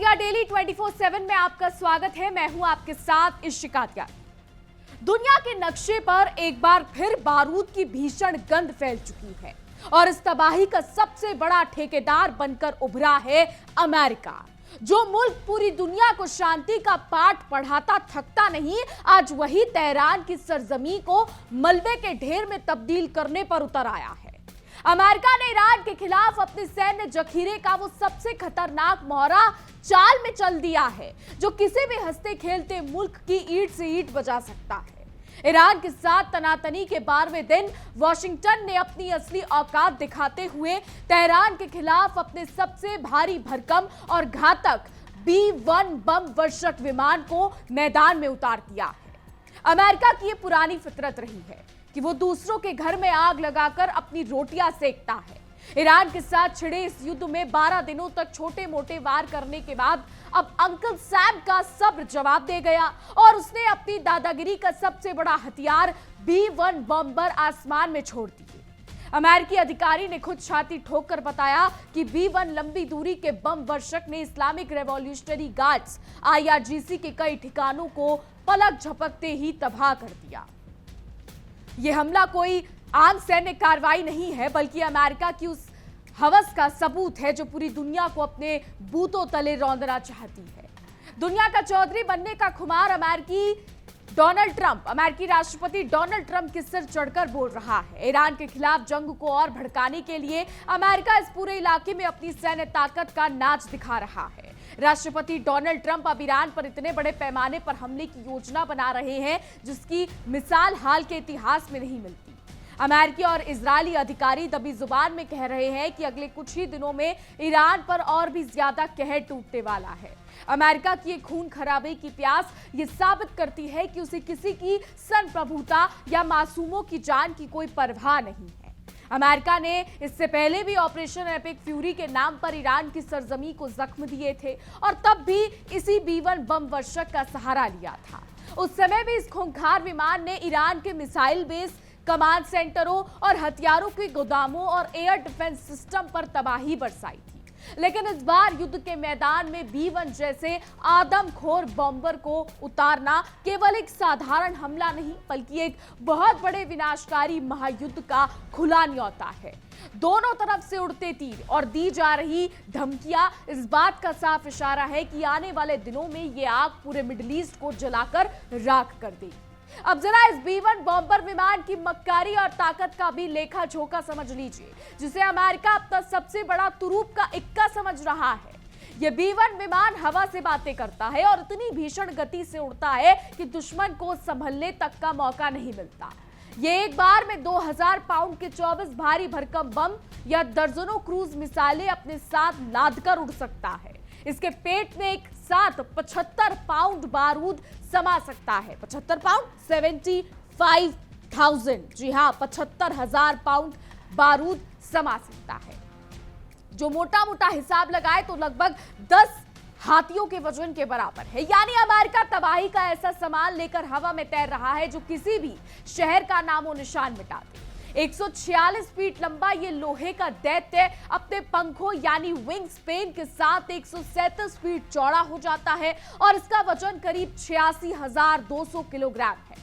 India daily 24/7 में आपका स्वागत है। मैं हूं आपके साथ इशिका त्यागी। दुनिया के नक्शे पर एक बार फिर बारूद की भीषण गंध फैल चुकी है और इस तबाही का सबसे बड़ा ठेकेदार बनकर उभरा है अमेरिका। जो मुल्क पूरी दुनिया को शांति का पाठ पढ़ाता थकता नहीं, आज वही तेहरान की सरजमी को मलबे के ढेर में तब्दील करने पर उतर आया है। अमेरिका ने ईरान के खिलाफ अपने सैन्य जखीरे का वो सबसे खतरनाक मोहरा चाल में चल दिया है जो किसी भी हंसते खेलते मुल्क की ईंट से ईंट बजा सकता है। ईरान के साथ तनातनी के 12वें दिन वॉशिंगटन ने अपनी असली औकात दिखाते हुए तेहरान के खिलाफ अपने सबसे भारी भरकम और घातक B-1 बम वर्षक विमान को मैदान में उतार दिया है। अमेरिका की ये पुरानी फितरत रही है कि वो दूसरों के घर में आग लगाकर अपनी रोटियां सेकता है। ईरान के साथ छिड़े इस युद्ध में 12 दिनों तक छोटे मोटे वार करने के बाद अब अंकल सैम का सब्र जवाब दे गया और उसने अपनी दादागिरी का सबसे बड़ा हथियार B-1 बम्बर आसमान में छोड़ दिए। अमेरिकी अधिकारी ने खुद छाती ठोक कर बताया कि B-1 लंबी दूरी के बम वर्षक ने इस्लामिक रेवोल्यूशनरी गार्ड्स IRGC के कई ठिकानों को पलक झपकते ही तबाह कर दिया। यह हमला कोई आम सैन्य कार्रवाई नहीं है, बल्कि अमेरिका की उस हवस का सबूत है जो पूरी दुनिया को अपने बूतों तले रौंदना चाहती है। दुनिया का चौधरी बनने का खुमार अमेरिकी राष्ट्रपति डोनाल्ड ट्रंप के सिर चढ़कर बोल रहा है। ईरान के खिलाफ जंग को और भड़काने के लिए अमेरिका इस पूरे इलाके में अपनी सैन्य ताकत का नाच दिखा रहा है। राष्ट्रपति डोनाल्ड ट्रंप अब ईरान पर इतने बड़े पैमाने पर हमले की योजना बना रहे हैं जिसकी मिसाल हाल के इतिहास में नहीं मिलती। अमेरिकी और इजरायली अधिकारी दबी जुबान में कह रहे हैं कि अगले कुछ ही दिनों में ईरान पर और भी ज्यादा कहर टूटने वाला है। अमेरिका की खून खराबे की प्यास ये साबित करती है कि उसे किसी की संप्रभुता या मासूमों की जान की कोई परवाह नहीं है। अमेरिका ने इससे पहले भी ऑपरेशन एपिक फ्यूरी के नाम पर ईरान की सरजमी को जख्म दिए थे और तब भी इसी B-1 बम वर्षक का सहारा लिया था। उस समय भी इस खूंखार विमान ने ईरान के मिसाइल बेस, कमांड सेंटरों और हथियारों के गोदामों और एयर डिफेंस सिस्टम पर तबाही बरसाई थी। लेकिन इस बार युद्ध के मैदान में B-1 जैसे आदमखोर बॉम्बर को उतारना केवल एक साधारण हमला नहीं, बल्कि एक बहुत बड़े विनाशकारी महायुद्ध का खुला न्योता है। दोनों तरफ से उड़ते तीर और दी जा रही धमकियां इस बात का साफ इशारा है कि आने वाले दिनों में ये आग पूरे मिडिल ईस्ट को जलाकर राख कर देगी। अब जरा इस B-1 बॉम्बर विमान की मक्कारी और ताकत का भी लेखा जोखा समझ लीजिए, जिसे अमेरिका अब तक सबसे बड़ा तुरूप का इक्का समझ रहा है। यह B-1 विमान हवा से बातें करता है और इतनी भीषण गति से उड़ता है कि दुश्मन को संभलने तक का मौका नहीं मिलता। ये एक बार में 2000 पाउंड के 24 भारी भरकम बम या दर्जनों क्रूज मिसाइलें अपने साथ लादकर उड़ सकता है। इसके पेट में एक साथ 75 पाउंड बारूद समा सकता है। 75 पाउंड 75,000, जी हाँ, 75,000 पाउंड बारूद समा सकता है, जो मोटा मोटा हिसाब लगाए तो लगभग 10 हाथियों के वजन के बराबर है। यानी अमेरिका तबाही का ऐसा सामान लेकर हवा में तैर रहा है जो किसी भी शहर का नामो निशान मिटा दे। 146 फीट लंबा ये लोहे का दैत्य अपने पंखों यानी विंग स्पेन के साथ 137 फीट चौड़ा हो जाता है और इसका वजन करीब 86,200 किलोग्राम है।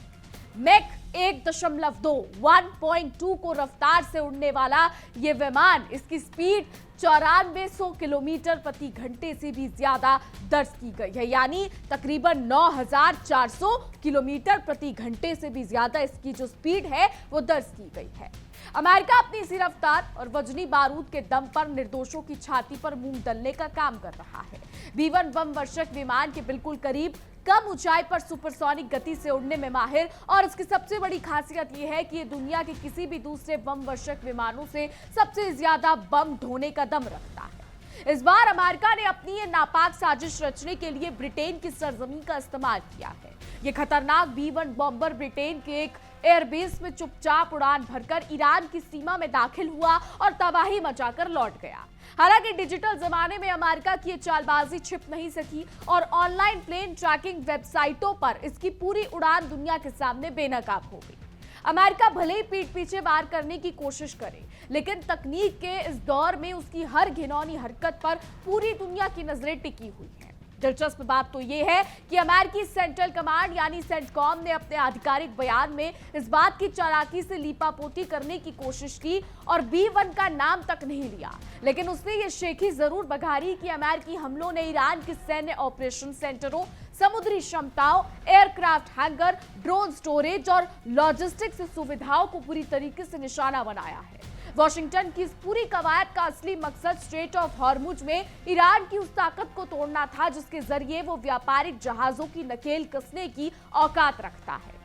मैक 1.2 को रफ्तार से उड़ने वाला ये विमान, इसकी स्पीड 9400 किलोमीटर प्रति घंटे से भी ज्यादा दर्ज की गई है। यानी तकरीबन 9400 किलोमीटर प्रति घंटे से भी ज्यादा इसकी जो स्पीड है वो दर्ज की गई है। अमेरिका अपनी इसी रफ्तार और वजनी बारूद के दम पर निर्दोषों की छाती पर मूंग दलने का काम कर रहा है। B-1 बम वर्षक विमान के बिल्कुल करीब, कम ऊंचाई पर सुपरसोनिक गति से उड़ने में माहिर और इसकी सबसे बड़ी खासियत यह है कि ये दुनिया के किसी भी दूसरे बम वर्षक विमानों से सबसे ज्यादा बम ढोने का दम रखता है। इस बार अमेरिका ने अपनी ये नापाक साजिश रचने के लिए ब्रिटेन की सरजमीन का इस्तेमाल किया है। ये खतरनाक B-1 बॉम्बर ब्रिटेन के एक एयरबेस में चुपचाप उड़ान भरकर ईरान की सीमा में दाखिल हुआ और तबाही मचाकर लौट गया। हालांकि डिजिटल जमाने में अमेरिका की ये चालबाजी छिप नहीं सकी और ऑनलाइन प्लेन ट्रैकिंग वेबसाइटों पर इसकी पूरी उड़ान दुनिया के सामने बेनकाब हो गई। अमेरिका भले ही पीठ पीछे वार करने की कोशिश करे, लेकिन तकनीक के इस दौर में उसकी हर घिनौनी हरकत पर पूरी दुनिया की नजरें टिकी हुई हैं। दिलचस्प बात तो यह है कि अमेरिकी सेंट्रल कमांड यानी सेंटकॉम ने अपने आधिकारिक बयान में इस बात की चालाकी से लीपापोती करने की कोशिश की और B-1 का नाम तक नहीं लिया, लेकिन उसने ये शेखी जरूर बघारी कि अमेरिकी हमलों ने ईरान के सैन्य ऑपरेशन सेंटरों, समुद्री क्षमताओं, एयरक्राफ्ट हैंगर, ड्रोन स्टोरेज और लॉजिस्टिक्स सुविधाओं को पूरी तरीके से निशाना बनाया है। वॉशिंगटन की इस पूरी कवायद का असली मकसद स्ट्रेट ऑफ हॉर्मुज में ईरान की उस ताकत को तोड़ना था जिसके जरिए वो व्यापारिक जहाजों की नकेल कसने की औकात रखता है।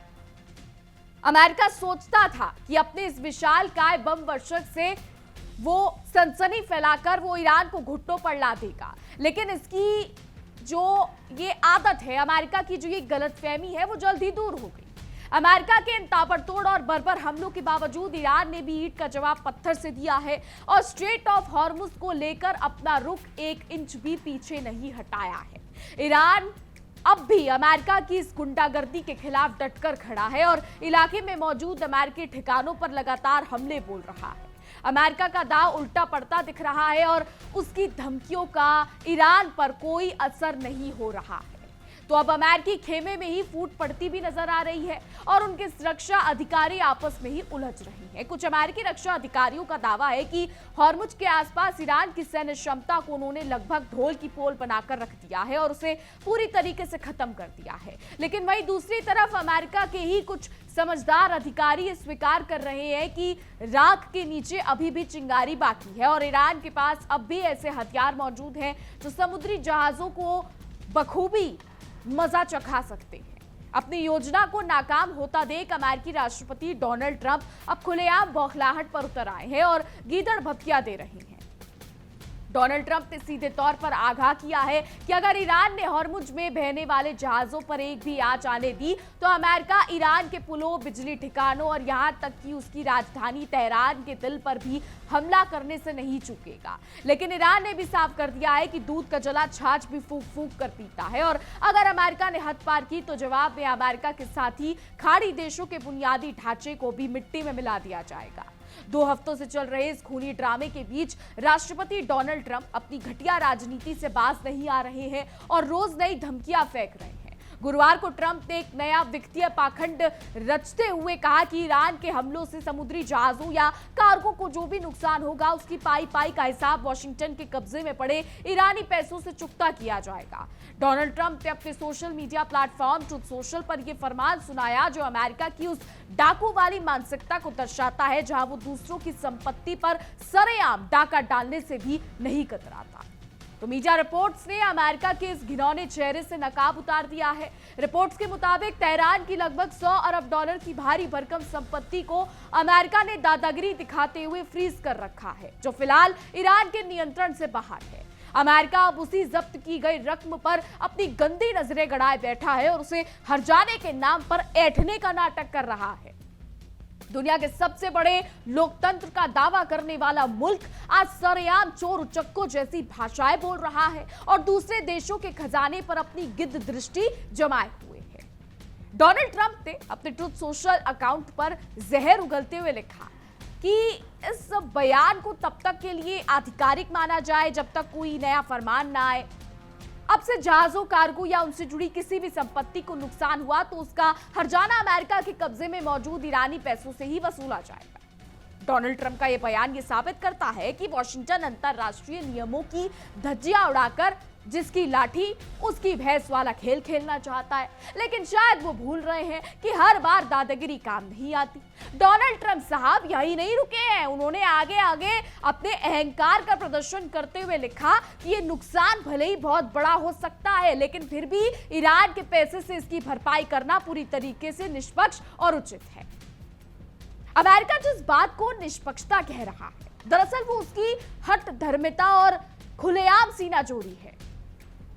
अमेरिका सोचता था कि अपने इस विशालकाय बम वर्षक से वो सनसनी फैलाकर वो ईरान को घुटनों पर ला देगा, लेकिन इसकी जो ये आदत है, अमेरिका की जो ये गलतफहमी है, वो जल्द ही दूर हो गई। अमेरिका के इन ताबड़तोड़ और बर्बर हमलों के बावजूद ईरान ने भी ईंट का जवाब पत्थर से दिया है और स्ट्रेट ऑफ हॉर्मुज को लेकर अपना रुख 1 इंच भी पीछे नहीं हटाया है। ईरान अब भी अमेरिका की इस गुंडागर्दी के खिलाफ डटकर खड़ा है और इलाके में मौजूद अमेरिकी ठिकानों पर लगातार हमले बोल रहा है। अमेरिका का दांव उल्टा पड़ता दिख रहा है और उसकी धमकियों का ईरान पर कोई असर नहीं हो रहा है। तो अब अमेरिकी खेमे में ही फूट पड़ती भी नजर आ रही है और उनके सुरक्षा अधिकारी आपस में ही उलझ रहे हैं। कुछ अमेरिकी रक्षा अधिकारियों का दावा है कि हॉर्मुज के आसपास ईरान की सैन्य क्षमता को उन्होंने लगभग ढोल की पोल बनाकर रख दिया है और उसे पूरी तरीके से खत्म कर दिया है। लेकिन वहीं दूसरी तरफ अमेरिका के ही कुछ समझदार अधिकारी ये स्वीकार कर रहे हैं कि राख के नीचे अभी भी चिंगारी बाकी है और ईरान के पास अब भी ऐसे हथियार मौजूद हैं जो समुद्री जहाजों को बखूबी मजा चखा सकते हैं। अपनी योजना को नाकाम होता देख अमेरिकी राष्ट्रपति डोनाल्ड ट्रंप अब खुलेआम बौखलाहट पर उतर आए हैं और गीदड़ भपकिया दे रहे हैं। डोनाल्ड ट्रंप ने सीधे तौर पर आगाह किया है कि अगर ईरान ने हॉर्मुज में बहने वाले जहाजों पर एक भी आंच आने दी तो अमेरिका ईरान के पुलों, बिजली ठिकानों और यहां तक कि उसकी राजधानी तेहरान के दिल पर भी हमला करने से नहीं चूकेगा। लेकिन ईरान ने भी साफ कर दिया है कि दूध का जला छाछ भी फूंक फूंक कर पीता है और अगर अमेरिका ने हद पार की तो जवाब में अमेरिका के साथ ही खाड़ी देशों के बुनियादी ढांचे को भी मिट्टी में मिला दिया जाएगा। 2 हफ्तों से चल रहे इस खूनी ड्रामे के बीच राष्ट्रपति डोनाल्ड ट्रंप अपनी घटिया राजनीति से बाज नहीं आ रहे हैं और रोज नई धमकियां फेंक रहे हैं। गुरुवार को ट्रंप ने एक नया वित्तीय पाखंड रचते हुए कहा कि ईरान के हमलों से समुद्री जहाजों या कार्गो को जो भी नुकसान होगा उसकी पाई पाई का हिसाब वॉशिंगटन के कब्जे में पड़े ईरानी पैसों से चुकता किया जाएगा। डोनाल्ड ट्रंप ने अपने social media platform truth social पर यह फरमान सुनाया जो अमेरिका की उस डाकू वाली मानसिकता को दर्शाता है जहां वो दूसरों की संपत्ति पर सरेआम डाका डालने से भी नहीं कतराता। तो मीडिया रिपोर्ट्स ने अमेरिका के इस घिनौने चेहरे से नकाब उतार दिया है। रिपोर्ट्स के मुताबिक तेहरान की लगभग $100 अरब की भारी भरकम संपत्ति को अमेरिका ने दादागिरी दिखाते हुए फ्रीज कर रखा है जो फिलहाल ईरान के नियंत्रण से बाहर है। अमेरिका अब उसी जब्त की गई रकम पर अपनी गंदी नजरें गड़ाए बैठा है और उसे हर्जाने के नाम पर ऐंठने का नाटक कर रहा है। दुनिया के सबसे बड़े लोकतंत्र का दावा करने वाला मुल्क आज सरेआम चोर उचक्कों जैसी भाषाएं बोल रहा है और दूसरे देशों के खजाने पर अपनी गिद्ध दृष्टि जमाए हुए है। डोनाल्ड ट्रंप ने अपने ट्रुथ सोशल अकाउंट पर जहर उगलते हुए लिखा कि इस बयान को तब तक के लिए आधिकारिक माना जाए जब तक कोई नया फरमान ना आए। अब से जहाजों, कार्गो या उनसे जुड़ी किसी भी संपत्ति को नुकसान हुआ तो उसका हर्जाना अमेरिका के कब्जे में मौजूद ईरानी पैसों से ही वसूला जाएगा। डोनाल्ड ट्रंप का यह बयान ये साबित करता है कि वॉशिंगटन अंतरराष्ट्रीय नियमों की धज्जियां उड़ाकर जिसकी लाठी उसकी भैंस वाला खेल खेलना चाहता है, लेकिन शायद वो भूल रहे हैं कि हर बार दादागिरी काम नहीं आती। डोनाल्ड ट्रंप साहब यही नहीं रुके हैं, उन्होंने आगे आगे अपने अहंकार का प्रदर्शन करते हुए लिखा कि ये नुकसान भले ही बहुत बड़ा हो सकता है लेकिन फिर भी ईरान के पैसे से इसकी भरपाई करना पूरी तरीके से निष्पक्ष और उचित है। अमेरिका जिस बात को निष्पक्षता कह रहा है दरअसल वो उसकी हठ धर्मिता और खुलेआम सीनाजोरी है।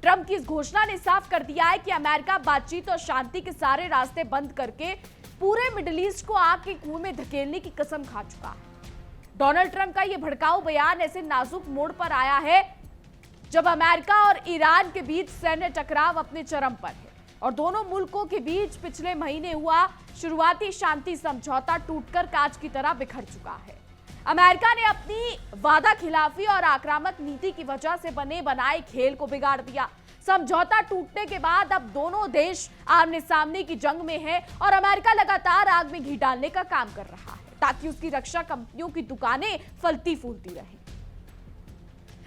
ट्रंप की इस घोषणा ने साफ कर दिया है कि अमेरिका बातचीत और शांति के सारे रास्ते बंद करके पूरे मिडिल ईस्ट को आग के कुएं में धकेलने की कसम खा चुका है। डोनाल्ड ट्रंप का यह भड़काऊ बयान ऐसे नाजुक मोड़ पर आया है जब अमेरिका और ईरान के बीच सैन्य टकराव अपने चरम पर है और दोनों मुल्कों के बीच पिछले महीने हुआ शुरुआती शांति समझौता टूटकर कांच की तरह बिखर चुका है। अमेरिका ने अपनी वादा खिलाफी और आक्रामक नीति की वजह से बने बनाए खेल को बिगाड़ दिया। समझौता टूटने के बाद अब दोनों देश आमने सामने की जंग में हैं और अमेरिका लगातार आग में घी डालने का काम कर रहा है ताकि उसकी रक्षा कंपनियों की दुकानें फलती फूलती रहें।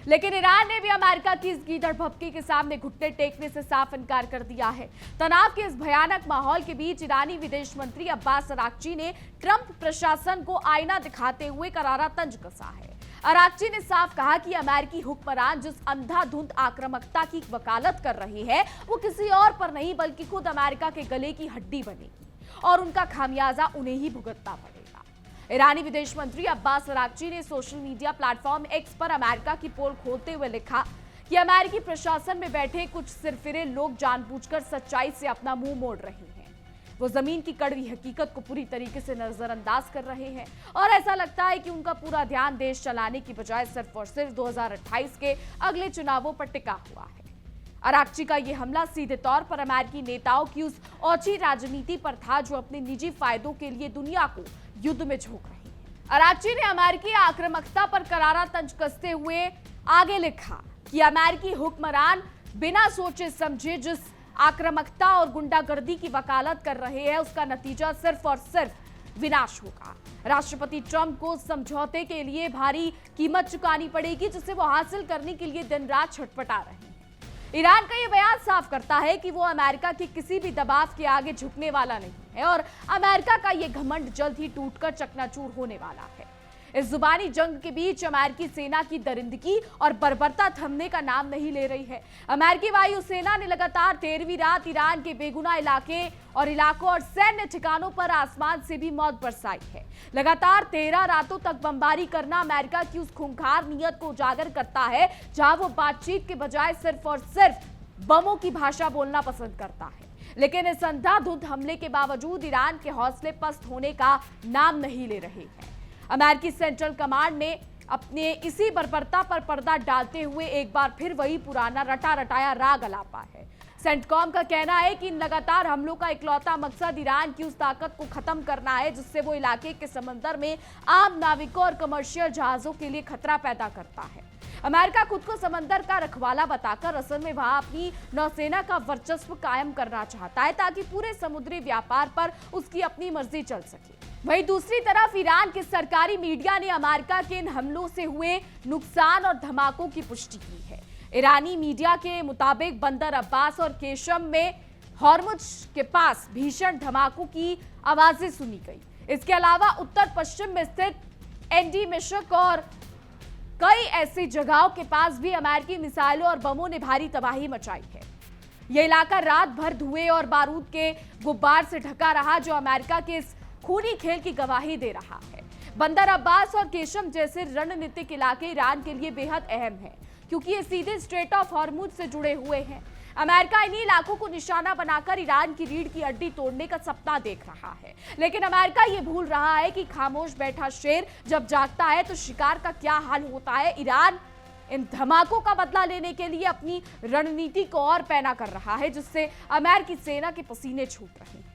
लेकिन ईरान ने भी अमेरिका की इस गीदड़ भभकी के सामने घुटने टेकने से साफ इनकार कर दिया है। तनाव के इस भयानक माहौल के बीच ईरानी विदेश मंत्री अब्बास अराक्ची ने ट्रंप प्रशासन को आईना दिखाते हुए करारा तंज कसा है। अराक्ची ने साफ कहा कि अमेरिकी हुक्मरान जिस अंधाधुंध आक्रामकता की वकालत कर रही है वो किसी और पर नहीं बल्कि खुद अमेरिका के गले की हड्डी बनेगी और उनका खामियाजा उन्हें ही भुगतना पड़ेगा। ईरानी विदेश मंत्री अब्बास अराक्ची ने सोशल मीडिया प्लेटफॉर्म एक्स पर अमेरिका की पोल खोलते हुए लिखा कि अमेरिकी प्रशासन में बैठे कुछ सिरफिरे लोग जानबूझकर सच्चाई से अपना मुंह मोड़ रहे हैं। वो जमीन की कड़वी हकीकत को पूरी तरीके से नजरअंदाज कर रहे हैं और ऐसा लगता है कि उनका पूरा ध्यान देश चलाने की बजाय सिर्फ और सिर्फ 2028 के अगले चुनावों पर टिका हुआ है। अराक्ची का ये हमला सीधे तौर पर अमेरिकी नेताओं की उस ओछी राजनीति पर था जो अपने निजी फायदों के लिए दुनिया को युद्ध में झोंक रही है। अराक्ची ने अमेरिकी आक्रामकता पर करारा तंज कसते हुए आगे लिखा कि अमेरिकी हुक्मरान बिना सोचे समझे जिस आक्रामकता और गुंडागर्दी की वकालत कर रहे हैं उसका नतीजा सिर्फ और सिर्फ विनाश होगा। राष्ट्रपति ट्रंप को समझौते के लिए भारी कीमत चुकानी पड़ेगी जिसे वो हासिल करने के लिए दिन रात छटपटा रहे हैं। ईरान का ये बयान साफ करता है कि वो अमेरिका के किसी भी दबाव के आगे झुकने वाला नहीं है और अमेरिका का ये घमंड जल्द ही टूटकर चकनाचूर होने वाला है। इस जुबानी जंग के बीच अमेरिकी सेना की दरिंदगी और बर्बरता थमने का नाम नहीं ले रही है। अमेरिकी वायुसेना ने लगातार 13वीं रात ईरान के बेगुनाह इलाकों और सैन्य ठिकानों पर आसमान से भी मौत बरसाई है। लगातार 13 रातों तक बमबारी करना अमेरिका की उस खूंखार नीयत को उजागर करता है जहां वो बातचीत के बजाय सिर्फ और सिर्फ बमों की भाषा बोलना पसंद करता है। लेकिन इस अंधाधुंध हमले के बावजूद ईरान के हौसले पस्त होने का नाम नहीं ले रहे हैं। अमेरिकी सेंट्रल कमांड ने अपने इसी बर्बरता पर पर्दा डालते हुए एक बार फिर वही पुराना रटा रटाया राग अलापा है। सेंटकॉम का कहना है कि इन लगातार हमलों का इकलौता मकसद ईरान की उस ताकत को खत्म करना है जिससे वो इलाके के समंदर में आम नाविकों और कमर्शियल जहाजों के लिए खतरा पैदा करता है। अमेरिका खुद को समंदर का रखवाला बताकर असल में वहां अपनी नौसेना का वर्चस्व कायम करना चाहता है ताकि पूरे समुद्री व्यापार पर उसकी अपनी मर्जी चल सके। वहीं दूसरी तरफ ईरान के सरकारी मीडिया ने अमेरिका के इन हमलों से हुए नुकसान और धमाकों की पुष्टि की है। ईरानी मीडिया के मुताबिक बंदर अब्बास और केशम में हॉर्मुज के पास भीषण धमाकों की आवाजें सुनी गई। इसके अलावा उत्तर पश्चिम में स्थित एनडी मिशक और कई ऐसी जगहों के पास भी अमेरिकी मिसाइलों और बमों ने भारी तबाही मचाई है। यह इलाका रात भर धुएं और बारूद के गुब्बार से ढका रहा जो अमेरिका के इस खूनी खेल की गवाही दे रहा है। बंदर अब्बास और केशम जैसे रणनीतिक इलाके ईरान के लिए बेहद अहम हैं क्योंकि ये सीधे स्ट्रेट ऑफ हॉर्मुज से जुड़े हुए हैं। अमेरिका इन्हीं इलाकों को निशाना बनाकर ईरान की रीढ़ की हड्डी तोड़ने का सपना देख रहा है। लेकिन अमेरिका ये भूल रहा है कि खामोश बैठा शेर जब जागता है तो शिकार का क्या हाल होता है। ईरान इन धमाकों का बदला लेने के लिए अपनी रणनीति को और पैना कर रहा है जिससे अमेरिकी सेना के पसीने छूट रहे हैं।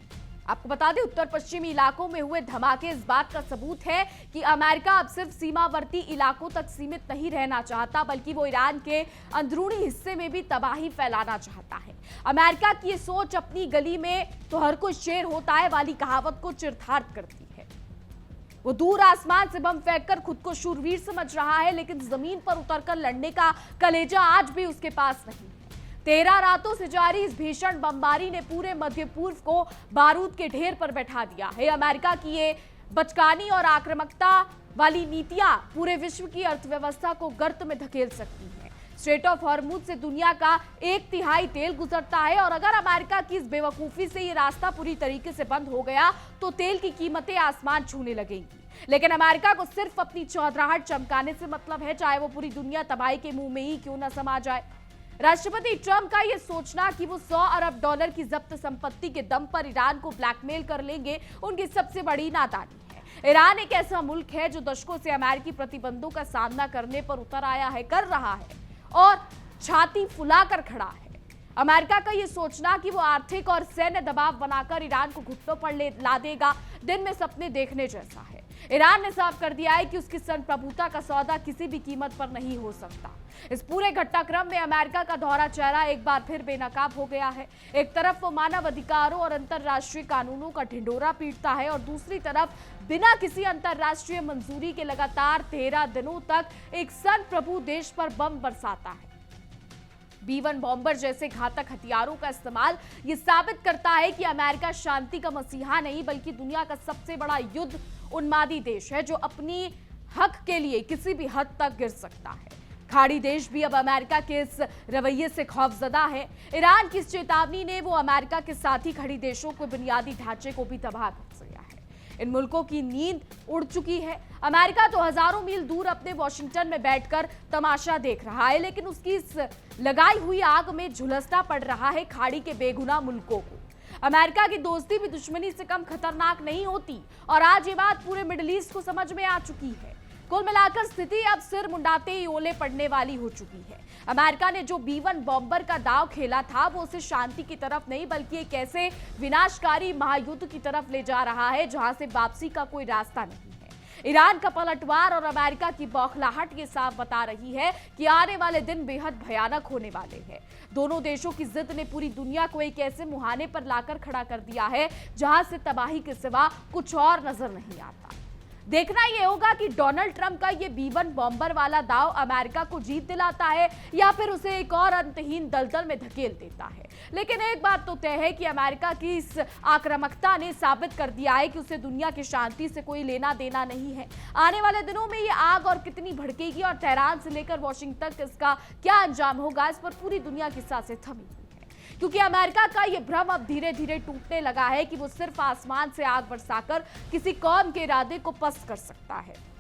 आपको बता दें उत्तर पश्चिमी इलाकों में हुए धमाके इस बात का सबूत है कि अमेरिका अब सिर्फ सीमावर्ती इलाकों तक सीमित नहीं रहना चाहता बल्कि वो ईरान के अंदरूनी हिस्से में भी तबाही फैलाना चाहता है। अमेरिका की ये सोच अपनी गली में तो हर कोई शेर होता है वाली कहावत को चरितार्थ करती है। वो दूर आसमान से बम फेंककर खुद को शूरवीर समझ रहा है लेकिन जमीन पर उतरकर लड़ने का कलेजा आज भी उसके पास नहीं। 13 रातों से जारी इस भीषण बमबारी ने पूरे मध्य पूर्व को बारूद के ढेर पर बैठा दिया है। अमेरिका की ये बचकानी और आक्रामकता वाली नीतियां पूरे विश्व की अर्थव्यवस्था को गर्त में धकेल सकती हैं। स्ट्रेट ऑफ हॉर्मुज से दुनिया का 1/3 तेल गुजरता है और अगर अमेरिका की इस बेवकूफी से ये रास्ता पूरी तरीके से बंद हो गया तो तेल की कीमतें आसमान छूने लगेंगी। लेकिन अमेरिका को सिर्फ अपनी चौधराहट चमकाने से मतलब है, चाहे वो पूरी दुनिया तबाही के मुंह में ही क्यों न समा जाए। राष्ट्रपति ट्रंप का यह सोचना कि वो $100 अरब की जब्त संपत्ति के दम पर ईरान को ब्लैकमेल कर लेंगे उनकी सबसे बड़ी नादानी है। ईरान एक ऐसा मुल्क है जो दशकों से अमेरिकी प्रतिबंधों का सामना करने पर उतर आया है, कर रहा है और छाती फुलाकर खड़ा है। अमेरिका का यह सोचना कि वो आर्थिक और सैन्य दबाव बनाकर ईरान को घुटनों पर ला देगा दिन में सपने देखने जैसा है। ईरान ने साफ कर दिया है कि उसकी संप्रभुता का सौदा किसी भी कीमत पर नहीं हो सकता। इस पूरे घटनाक्रम में अमेरिका का दोहरा चेहरा एक बार फिर बेनकाब हो गया है। एक तरफ वो मानव अधिकारों और अंतर्राष्ट्रीय कानूनों का ढिंढोरा पीटता है और दूसरी तरफ बिना किसी अंतर्राष्ट्रीय मंजूरी के लगातार 13 दिनों तक एक संप्रभु देश पर बम बरसाता है। B-1 बॉम्बर जैसे घातक हथियारों का इस्तेमाल ये साबित करता है कि अमेरिका शांति का मसीहा नहीं बल्कि दुनिया का सबसे बड़ा युद्ध उन्मादी देश है जो अपनी हक के लिए किसी भी हद तक गिर सकता है। खाड़ी देश भी अब अमेरिका के इस रवैये से खौफजदा है। ईरान की इस चेतावनी ने वो अमेरिका के साथ ही खाड़ी देशों को बुनियादी ढांचे को भी तबाह कर दिया है। इन मुल्कों की नींद उड़ चुकी है। अमेरिका तो हजारों मील दूर अपने वॉशिंगटन में बैठकर तमाशा देख रहा है, लेकिन उसकी इस लगाई हुई आग में झुलसना पड़ रहा है खाड़ी के बेगुनाह मुल्कों को। अमेरिका की दोस्ती भी दुश्मनी से कम खतरनाक नहीं होती और आज ये बात पूरे मिडिल ईस्ट को समझ में आ चुकी है। कुल मिलाकर स्थिति अब सिर मुंडाते ही ओले पड़ने वाली हो चुकी है। अमेरिका ने जो B-1 बॉम्बर का दांव खेला था वो उसे शांति की तरफ नहीं बल्कि एक ऐसे विनाशकारी महायुद्ध की तरफ ले जा रहा है जहां से वापसी का कोई रास्ता नहीं है। ईरान का पलटवार और अमेरिका की बौखलाहट ये साफ बता रही है कि आने वाले दिन बेहद भयानक होने वाले हैं। दोनों देशों की जिद ने पूरी दुनिया को एक ऐसे मुहाने पर लाकर खड़ा कर दिया है जहां से तबाही के सिवा कुछ और नजर नहीं आता। देखना यह होगा कि डोनाल्ड ट्रंप का ये B-1 बॉम्बर वाला दांव अमेरिका को जीत दिलाता है या फिर उसे एक और अंतहीन दलदल में धकेल देता है। लेकिन एक बात तो तय है कि अमेरिका की इस आक्रामकता ने साबित कर दिया है कि उसे दुनिया की शांति से कोई लेना देना नहीं है। आने वाले दिनों में ये आग और कितनी भड़केगी और तेहरान से लेकर वाशिंगटन तक इसका क्या अंजाम होगा, इस पर पूरी दुनिया की सांसें थमी हुई है, क्योंकि अमेरिका का यह भ्रम अब धीरे धीरे टूटने लगा है कि वो सिर्फ आसमान से आग बरसाकर किसी कौम के इरादे को पस्त कर सकता है।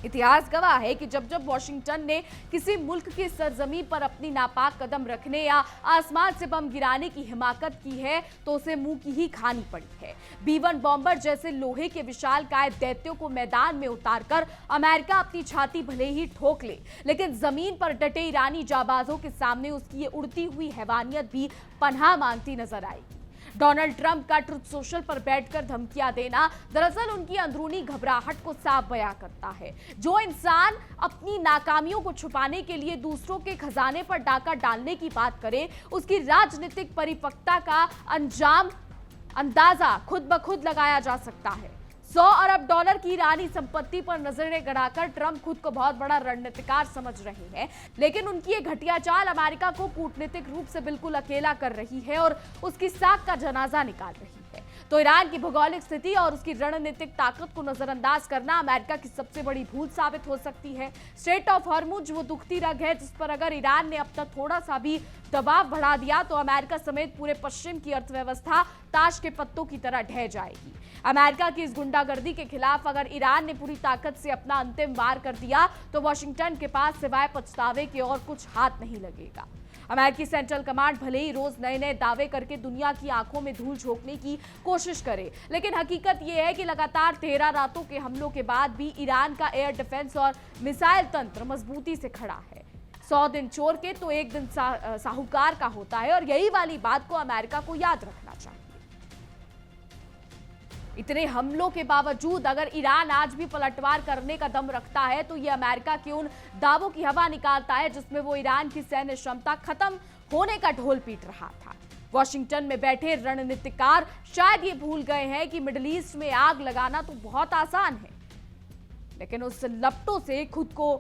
इतिहास गवाह है कि जब जब वॉशिंगटन ने किसी मुल्क की सरजमीन पर अपनी नापाक कदम रखने या आसमान से बम गिराने की हिमाकत की है तो उसे मुंह की ही खानी पड़ी है। B-1 बॉम्बर जैसे लोहे के विशालकाय दैत्यों को मैदान में उतारकर अमेरिका अपनी छाती भले ही ठोक ले, लेकिन जमीन पर डटे ईरानी जाबाजों के सामने उसकी ये उड़ती हुई हैवानियत भी पनाह मांगती नजर आएगी। डोनाल्ड ट्रंप का ट्रुथ सोशल पर बैठकर धमकियां देना दरअसल उनकी अंदरूनी घबराहट को साफ बयां करता है। जो इंसान अपनी नाकामियों को छुपाने के लिए दूसरों के खजाने पर डाका डालने की बात करे, उसकी राजनीतिक परिपक्वता का अंदाजा खुद ब खुद लगाया जा सकता है। 100 अरब डॉलर की ईरानी संपत्ति पर नजरें गड़ाकर ट्रंप खुद को बहुत बड़ा रणनीतिकार समझ रहे हैं, लेकिन उनकी ये घटिया चाल अमेरिका को कूटनीतिक रूप से बिल्कुल अकेला कर रही है और उसकी साख का जनाजा निकाल रही है। तो ईरान की भौगोलिक स्थिति और उसकी रणनीतिक ताकत को नजरअंदाज करना अमेरिका की सबसे बड़ी भूल साबित हो सकती है। स्ट्रेट ऑफ हॉर्मुज वो दुखती रग है जिस पर अगर ईरान ने अब तक थोड़ा सा भी दबाव बढ़ा दिया तो अमेरिका समेत पूरे पश्चिम की अर्थव्यवस्था ताश के पत्तों की तरह ढह जाएगी। अमेरिका की इस गुंडागर्दी के खिलाफ अगर ईरान ने पूरी ताकत से अपना अंतिम वार कर दिया तो वॉशिंगटन के पास सिवाय पछतावे के और कुछ हाथ नहीं लगेगा। अमेरिकी सेंट्रल कमांड भले ही रोज नए नए दावे करके दुनिया की आंखों में धूल झोंकने की कोशिश करे, लेकिन हकीकत यह है कि लगातार 13 रातों के हमलों के बाद भी ईरान का एयर डिफेंस और मिसाइल तंत्र मजबूती से खड़ा है। 100 दिन चोर के तो एक दिन साहूकार का होता है और यही वाली बात को अमेरिका को याद रखना चाहिए। इतने हमलों के बावजूद अगर ईरान आज भी पलटवार करने का दम रखता है तो ये अमेरिका के उन दावों की हवा निकालता है जिसमें वो ईरान की सैन्य क्षमता खत्म होने का ढोल पीट रहा था। वॉशिंगटन में बैठे रणनीतिकार शायद ये भूल गए हैं कि मिडिल ईस्ट में आग लगाना तो बहुत आसान है, लेकिन उस लपटों से खुद को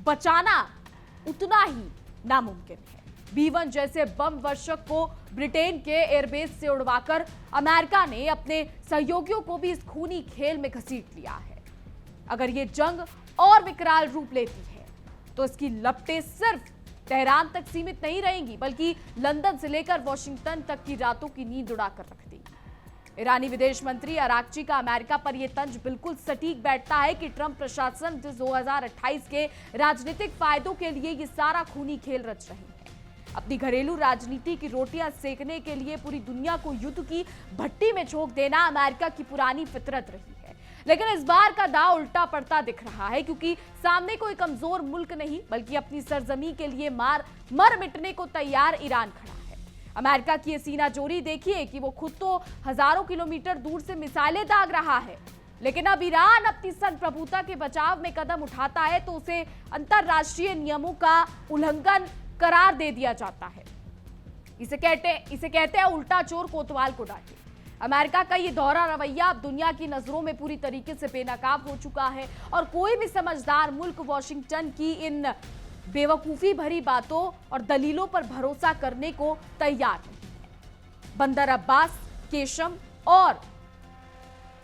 बचाना उतना ही नामुमकिन है। B-1 जैसे बम वर्षक को ब्रिटेन के एयरबेस से उड़वाकर अमेरिका ने अपने सहयोगियों को भी इस खूनी खेल में घसीट लिया है। अगर ये जंग और विकराल रूप लेती है तो इसकी लपटें सिर्फ तेहरान तक सीमित नहीं रहेंगी बल्कि लंदन से लेकर वॉशिंगटन तक की रातों की नींद उड़ाकर रख देगी। ईरानी विदेश मंत्री अराक्ची का अमेरिका पर यह तंज बिल्कुल सटीक बैठता है कि ट्रंप प्रशासन 2028 के राजनीतिक फायदों के लिए ये सारा खूनी खेल रच रही है। अपनी घरेलू राजनीति की रोटियां सेकने के लिए पूरी दुनिया को युद्ध की भट्टी में झोंक देना अमेरिका की पुरानी फितरत रही है, लेकिन इस बार का दांव उल्टा पड़ता दिख रहा है क्योंकि सामने कोई कमजोर मुल्क नहीं बल्कि अपनी सरजमी के लिए मर मिटने को तैयार ईरान खड़ा है। अमेरिका की ये सीना जोरी देखिए कि वो खुद तो हजारों किलोमीटर दूर से मिसाइलें दाग रहा है, लेकिन अब ईरान अपनी संप्रभुता के बचाव में कदम उठाता है तो उसे अंतरराष्ट्रीय नियमों का उल्लंघन करार दे दिया जाता है। इसे कहते हैं उल्टा चोर कोतवाल को डांटे। अमेरिका का ये दोहरा रवैया अब दुनिया की नजरों में पूरी तरीके से बेनकाब हो चुका है और कोई भी समझदार मुल्क वॉशिंगटन की इन बेवकूफी भरी बातों और दलीलों पर भरोसा करने को तैयार नहीं है। बंदर अब्बास, केशम और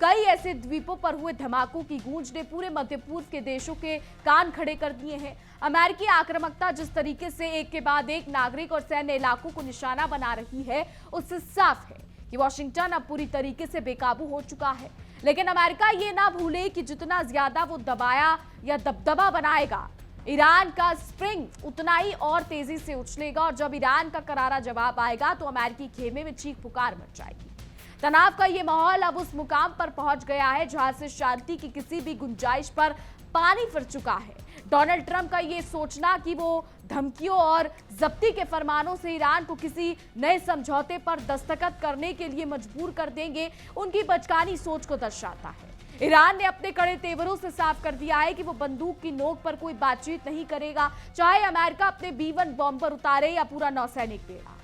कई ऐसे द्वीपों पर हुए धमाकों की गूंज ने पूरे मध्य पूर्व के देशों के कान खड़े कर दिए हैं। अमेरिकी आक्रामकता जिस तरीके से एक के बाद एक नागरिक और सैन्य इलाकों को निशाना बना रही है, उससे साफ है कि वॉशिंगटन अब पूरी तरीके से बेकाबू हो चुका है। लेकिन अमेरिका ये ना भूले कि जितना ज्यादा वो दबाया या दबदबा बनाएगा, ईरान का स्प्रिंग उतना ही और तेजी से उछलेगा और जब ईरान का करारा जवाब आएगा तो अमेरिकी खेमे में चीख पुकार मच जाएगी। तनाव का ये माहौल अब उस मुकाम पर पहुंच गया है जहां से शांति की किसी भी गुंजाइश पर पानी फिर चुका है। डोनाल्ड ट्रंप का ये सोचना कि वो धमकियों और जब्ती के फरमानों से ईरान को किसी नए समझौते पर दस्तखत करने के लिए मजबूर कर देंगे, उनकी बचकानी सोच को दर्शाता है। ईरान ने अपने कड़े तेवरों से साफ कर दिया है कि वो बंदूक की नोक पर कोई बातचीत नहीं करेगा, चाहे अमेरिका अपने B-1 बॉम्बर उतारे या पूरा नौसैनिक बेड़ा।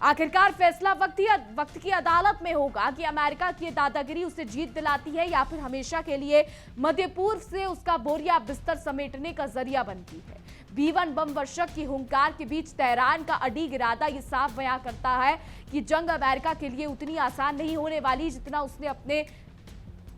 आखिरकार फैसला वक्त की अदालत में होगा कि अमेरिका की दादागिरी उसे जीत दिलाती है या फिर हमेशा के लिए मध्य पूर्व से उसका बोरिया बिस्तर समेटने का जरिया बनती है। B-1 बम वर्षक की हुंकार के बीच तेहरान का अड़िग इरादा ये साफ बयां करता है कि जंग अमेरिका के लिए उतनी आसान नहीं होने वाली जितना उसने अपने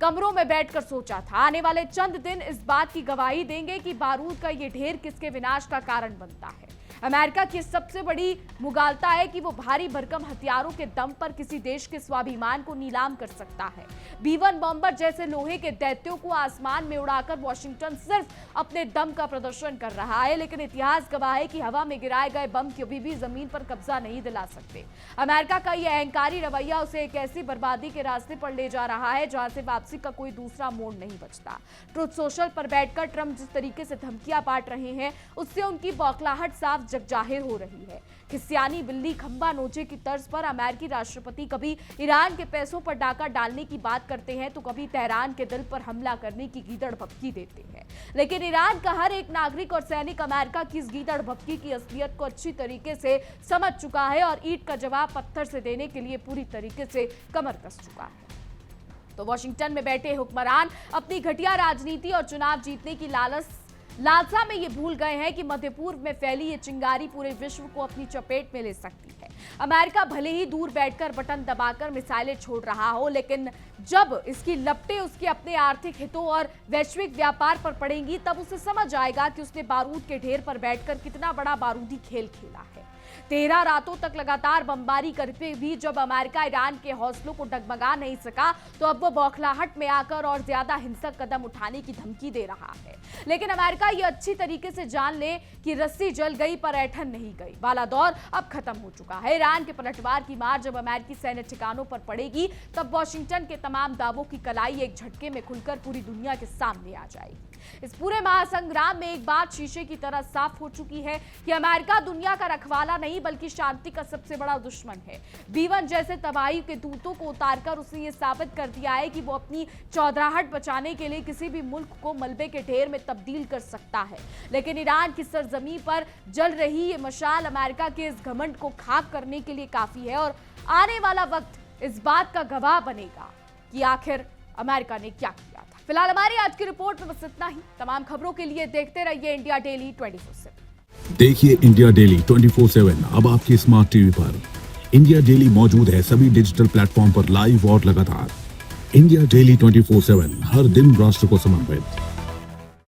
कमरों में बैठकर सोचा था। आने वाले चंद दिन इस बात की गवाही देंगे कि बारूद का ये ढेर किसके विनाश का कारण बनता है। अमेरिका की सबसे बड़ी मुगालता है कि वो भारी भरकम हथियारों के दम पर किसी देश के स्वाभिमान को नीलाम कर सकता है। B-1 बॉम्बर जैसे लोहे के दैत्यों को आसमान में उड़ाकर वॉशिंगटन सिर्फ अपने दम का प्रदर्शन कर रहा है, लेकिन इतिहास गवाह है कि हवा में गिराए गए बम कभी भी जमीन पर कब्जा नहीं दिला सकते। अमेरिका का यह अहंकारी रवैया उसे एक ऐसी बर्बादी के रास्ते पर ले जा रहा है जहां से वापसी का कोई दूसरा मोड़ नहीं बचता। ट्रुथ सोशल पर बैठकर ट्रंप जिस तरीके से धमकियां बांट रहे हैं, उससे उनकी बौखलाहट साफ जग जाहिर हो रही है। खिसियानी बिल्ली खंबा नोचे की तर्ज पर अमेरिकी राष्ट्रपति कभी ईरान के पैसों पर डाका डालने की बात करते हैं तो कभी तेहरान के दिल पर हमला करने की गीदड़ भपकी देते हैं। लेकिन ईरान का हर एक नागरिक और सैनिक अमेरिका की इस गीदड़ भपकी की असलियत को अच्छी तरीके से समझ चुका है और ईंट का जवाब पत्थर से देने के लिए पूरी तरीके से कमर कस चुका है। तो वॉशिंगटन में बैठे हुक्मरान अपनी घटिया राजनीति और चुनाव जीतने की लालसा में ये भूल गए हैं कि मध्य पूर्व में फैली ये चिंगारी पूरे विश्व को अपनी चपेट में ले सकती है। अमेरिका भले ही दूर बैठकर बटन दबाकर मिसाइलें छोड़ रहा हो, लेकिन जब इसकी लपटें उसके अपने आर्थिक हितों और वैश्विक व्यापार पर पड़ेंगी तब उसे समझ आएगा कि उसने बारूद के ढेर पर बैठकर कितना बड़ा बारूदी खेल खेला है। 13 रातों तक लगातार बमबारी करके भी जब अमेरिका ईरान के हौसलों को डगमगा नहीं सका तो अब वो बौखलाहट में आकर और ज्यादा हिंसक कदम उठाने की धमकी दे रहा है। लेकिन अमेरिका ये अच्छी तरीके से जान ले कि रस्सी जल गई पर ऐठन नहीं गई, वाला दौर अब खत्म हो चुका है। ईरान के पलटवार की मार जब अमेरिकी सैन्य ठिकानों पर पड़ेगी तब वॉशिंगटन के तमाम दावों की कलाई एक झटके में खुलकर पूरी दुनिया के सामने आ जाएगी। इस पूरे महासंग्राम में एक बात शीशे की तरह साफ हो चुकी है कि अमेरिका दुनिया का रखवाला नहीं बल्कि शांति का सबसे बड़ा दुश्मन है। B-1 जैसे तबाही के दूतों को उतारकर उसने ये साबित कर दिया है कि वो अपनी चौधराहट बचाने के लिए किसी भी मुल्क को मलबे के ढेर में तब्दील कर सकता है। लेकिन ईरान की सरजमी पर जल रही ये मशाल अमेरिका के इस घमंड को खाक करने के लिए काफी है और आने वाला वक्त इस बात का गवाह बनेगा कि आखिर अमेरिका ने क्या किया था। फिलहाल हमारी आज की रिपोर्ट में बस इतना ही। तमाम खबरों के लिए देखते रहिए इंडिया डेली 24/7। देखिए इंडिया डेली 24/7 अब आपके स्मार्ट टीवी पर। इंडिया डेली मौजूद है सभी डिजिटल प्लेटफॉर्म पर लाइव और लगातार। इंडिया डेली 24/7 हर दिन राष्ट्र को समर्पित।